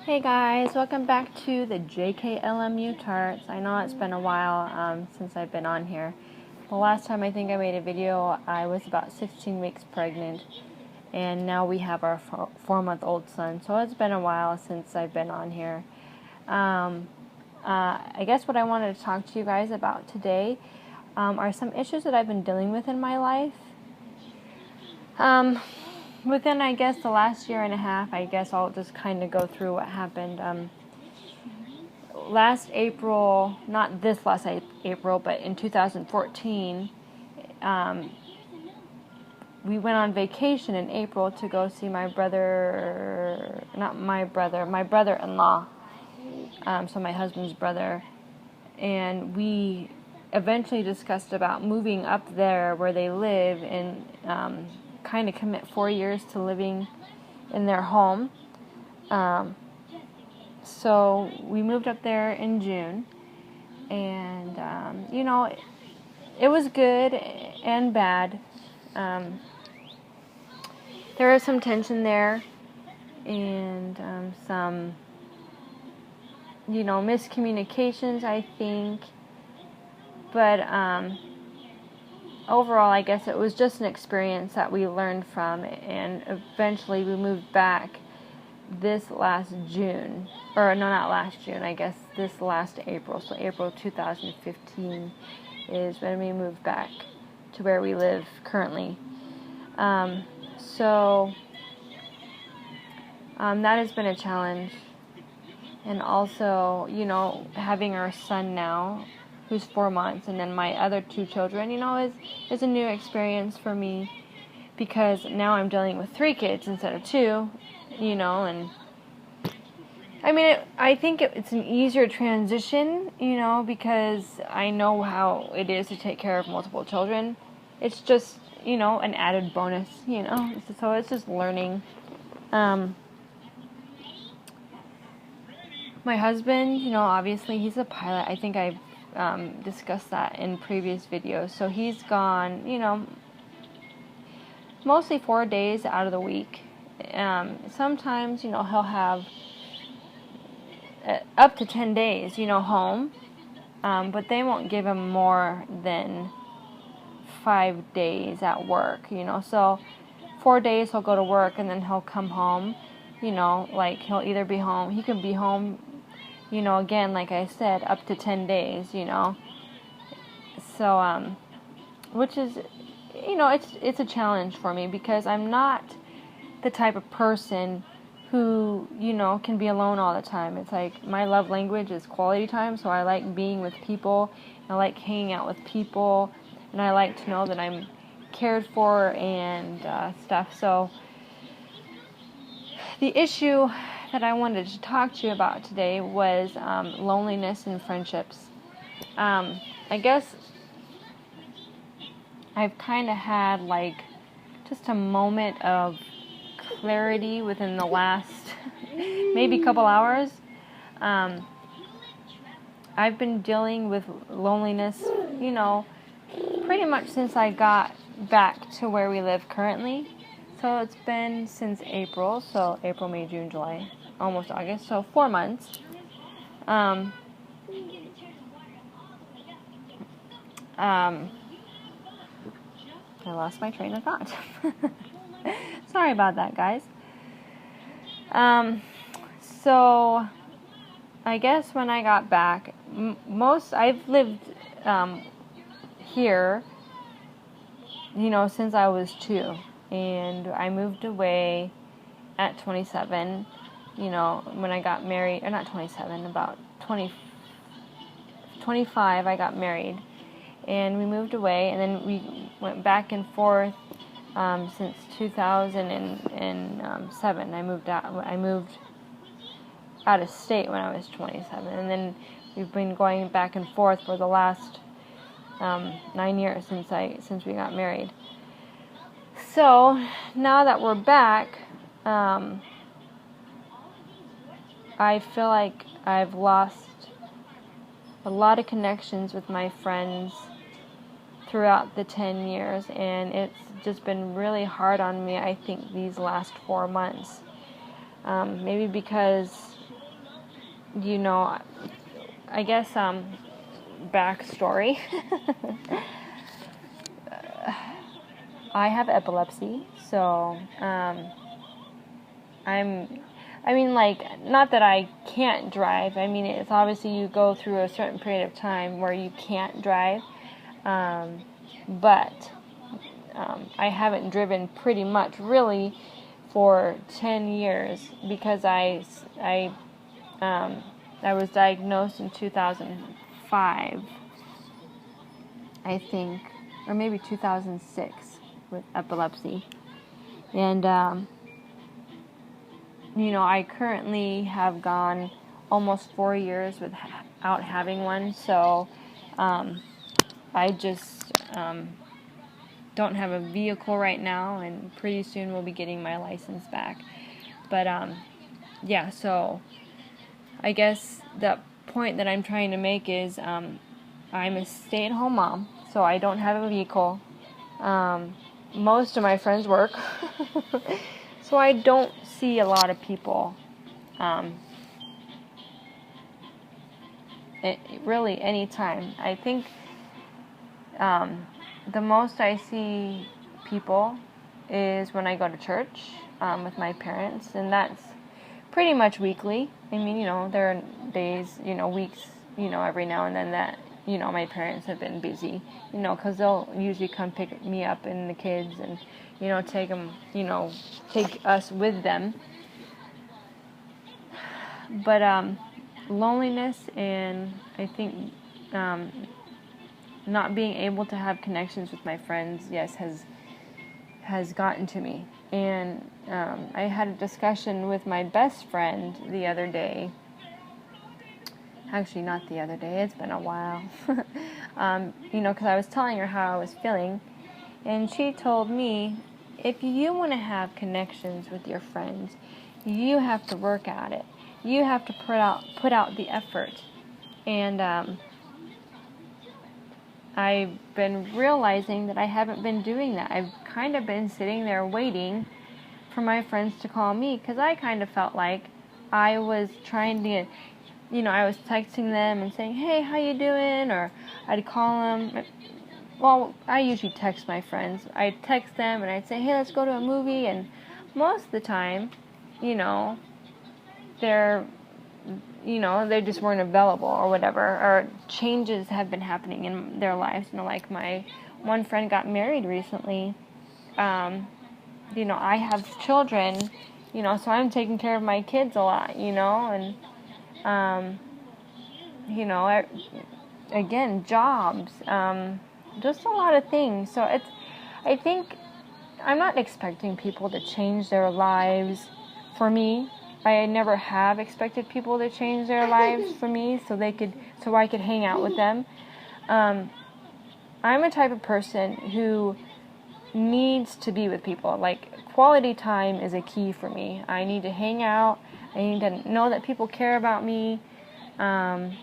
Hey guys, welcome back to the JKLMU Tarts. I know it's been a while since I've been on here. The last time I think I made a video, I was about 16 weeks pregnant, and now we have our 4-month-old son. So it's been a while since I've been on here. I guess what I wanted to talk to you guys about today are some issues that I've been dealing with in my life. Within, I guess, the last year and a half, I guess I'll just kind of go through what happened. Last April, not this last April, but in 2014, we went on vacation in April to go see my brother-in-law, so my husband's brother, and we eventually discussed about moving up there where they live and kind of commit 4 years to living in their home. So we moved up there in June, and it was good and bad. There was some tension there and some miscommunications, I think, but overall, I guess it was just an experience that we learned from, and eventually we moved back this last June, or no, not last June, I guess this last April, so April 2015 is when we moved back to where we live currently. So that has been a challenge, and also, having our son now, who's 4 months, and then my other 2 children, is a new experience for me, because now I'm dealing with 3 kids instead of 2, and I mean, I think it's an easier transition, because I know how it is to take care of multiple children. It's just, an added bonus, so it's just learning. My husband, obviously he's a pilot. I think I've discussed that in previous videos. So he's gone, mostly 4 days out of the week. Sometimes, he'll have up to 10 days, home. But they won't give him more than 5 days at work, So 4 days he'll go to work and then he'll come home, like he'll either be home, he can be home, again, like I said, up to 10 days, So, which is, it's a challenge for me, because I'm not the type of person who, can be alone all the time. It's like my love language is quality time, so I like being with people, I like hanging out with people, and I like to know that I'm cared for and stuff. So the issue that I wanted to talk to you about today was loneliness in friendships. I guess I've kind of had just a moment of clarity within the last maybe couple hours. I've been dealing with loneliness, pretty much since I got back to where we live currently. So it's been since April, so April, May, June, July, almost August, so 4 months. I lost my train of thought. Sorry about that, guys. So I guess when I got back, I've lived here, since I was 2. And I moved away at 27, when I got married, or not 27, about 25, I got married. And we moved away, and then we went back and forth since 2007. I moved out of state when I was 27. And then we've been going back and forth for the last 9 years since we got married. So now that we're back, I feel like I've lost a lot of connections with my friends throughout the 10 years, and it's just been really hard on me, I think, these last 4 months. Maybe because I guess, backstory. I have epilepsy, so, not that I can't drive. I mean, it's obviously you go through a certain period of time where you can't drive, but I haven't driven pretty much really for 10 years because I was diagnosed in 2005, I think, or maybe 2006 with epilepsy. And, I currently have gone almost 4 years without having one, so I just don't have a vehicle right now, and pretty soon we'll be getting my license back. But, so I guess the point that I'm trying to make is I'm a stay-at-home mom, so I don't have a vehicle. Most of my friends work, so I don't see a lot of people really anytime. I think the most I see people is when I go to church with my parents, and that's pretty much weekly. I mean, there are days, weeks, every now and then that, my parents have been busy, because they'll usually come pick me up and the kids and, take them, take us with them. But loneliness and I think not being able to have connections with my friends, yes, has gotten to me. And I had a discussion with my best friend the other day. Actually, not the other day. It's been a while. Because I was telling her how I was feeling. And she told me, if you want to have connections with your friends, you have to work at it. You have to put out the effort. And I've been realizing that I haven't been doing that. I've kind of been sitting there waiting for my friends to call me, because I kind of felt like I was trying to, I was texting them and saying, hey, how you doing? Or I'd call them. Well, I usually text my friends. I'd text them and I'd say, hey, let's go to a movie. And most of the time, they just weren't available or whatever, or changes have been happening in their lives. Like my one friend got married recently. I have children, so I'm taking care of my kids a lot, and, again, jobs, just a lot of things. So I think I'm not expecting people to change their lives for me. I never have expected people to change their lives for me so I could hang out with them. I'm a type of person who needs to be with people. Like, quality time is a key for me. I need to hang out. I need to know that people care about me by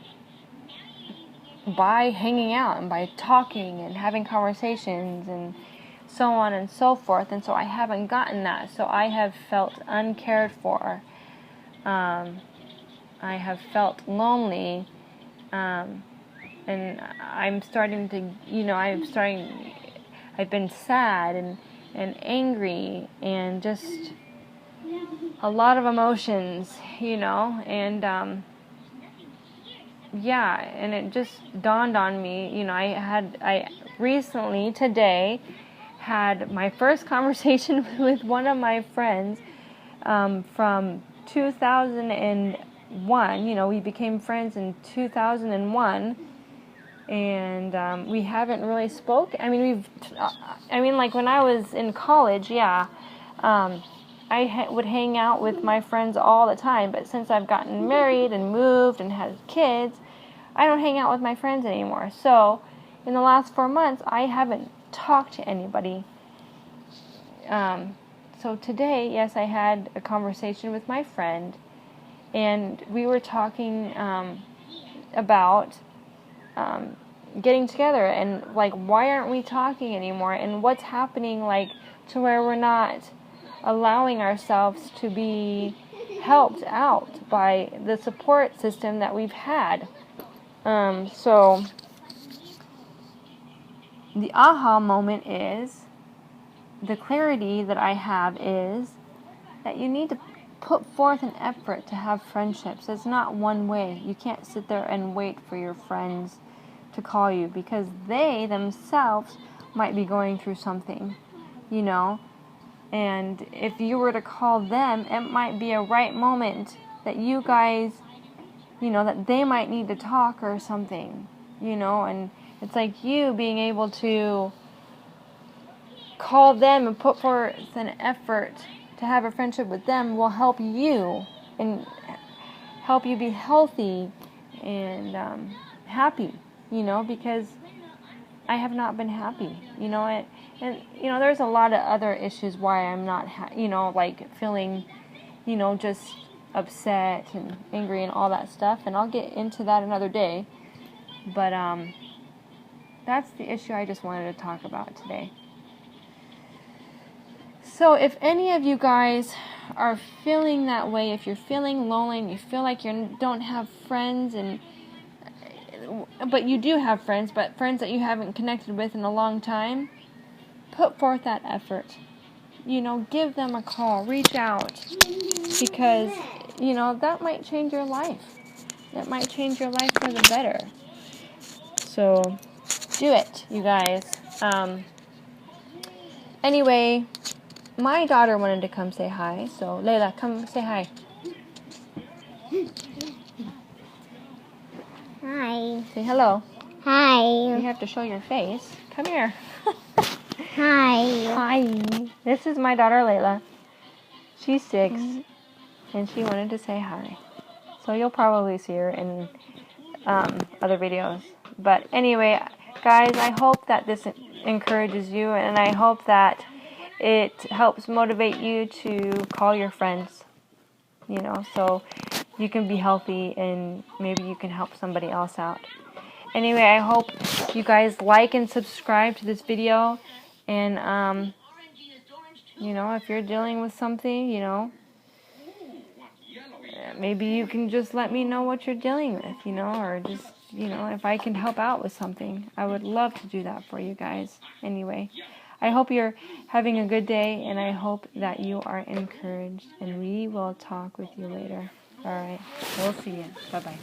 hanging out and by talking and having conversations and so on and so forth. And so I haven't gotten that. So I have felt uncared for. I have felt lonely. And I'm starting to, I've been sad and angry and just a lot of emotions, and and it just dawned on me, I recently, today, had my first conversation with one of my friends from 2001. We became friends in 2001. And we haven't really spoken. I mean, like when I was in college, I would hang out with my friends all the time. But since I've gotten married and moved and had kids, I don't hang out with my friends anymore. So, in the last 4 months, I haven't talked to anybody. So today, yes, I had a conversation with my friend, and we were talking about getting together and like, why aren't we talking anymore, and what's happening, like, to where we're not allowing ourselves to be helped out by the support system that we've had. So the aha moment is, the clarity that I have is that you need to put forth an effort to have friendships. It's not one way. You can't sit there and wait for your friends to call you, because they themselves might be going through something, you know. And if you were to call them, it might be a right moment that you guys, you know, that they might need to talk or something, you know. And it's like you being able to call them and put forth an effort to have a friendship with them will help you and help you be healthy and happy, you know, because I have not been happy, you know. And you know, there's a lot of other issues why I'm not, you know, like feeling, you know, just upset and angry and all that stuff. And I'll get into that another day. But that's the issue I just wanted to talk about today. So if any of you guys are feeling that way, if you're feeling lonely and you feel like you don't have friends, but you do have friends, but friends that you haven't connected with in a long time, put forth that effort. You know, give them a call, reach out, because, you know, that might change your life. That might change your life for the better. So, do it, you guys. Anyway, my daughter wanted to come say hi, so Layla, come say hi. Hi. Say hello. Hi. You have to show your face. Come here. Hi. Hi. This is my daughter Layla. She's 6, and she wanted to say hi. So you'll probably see her in other videos. But anyway, guys, I hope that this encourages you, and I hope that it helps motivate you to call your friends, you know, so you can be healthy and maybe you can help somebody else out. Anyway, I hope you guys like and subscribe to this video. And, you know, if you're dealing with something, you know, maybe you can just let me know what you're dealing with, you know, or just, you know, if I can help out with something. I would love to do that for you guys. Anyway, I hope you're having a good day, and I hope that you are encouraged, and we will talk with you later. All right, we'll see you. Bye-bye.